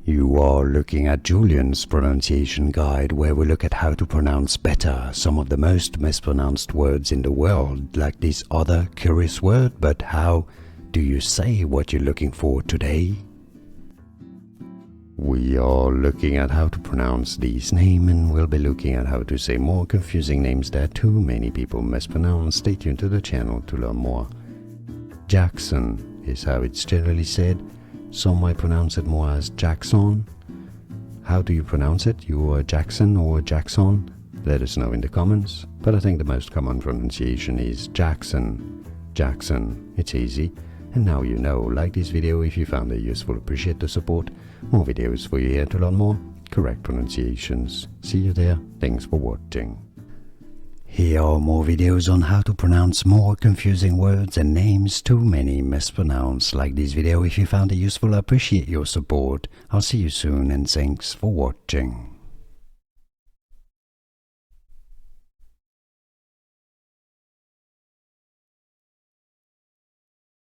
You are looking at Julian's pronunciation guide, where we look at how to pronounce better some of the most mispronounced words in the world, like this other curious word. But how do you say what you're looking for today? We are looking at how to pronounce this name, and we'll be looking at how to say more confusing names that too many people mispronounce. Stay tuned to the channel to learn more. Jaxon is how it's generally said. Some might pronounce it more as Jaxon. How do you pronounce it? You are Jaxon or Jaxon? Let us know in the comments. But I think the most common pronunciation is Jaxon. Jaxon. It's easy. And now you know. Like this video if you found it useful. Appreciate the support. More videos for you here to learn more correct pronunciations. See you there. Thanks for watching. Here are more videos on how to pronounce more confusing words and names too many mispronounced. Like this video if you found it useful. I appreciate your support. I'll see you soon and thanks for watching.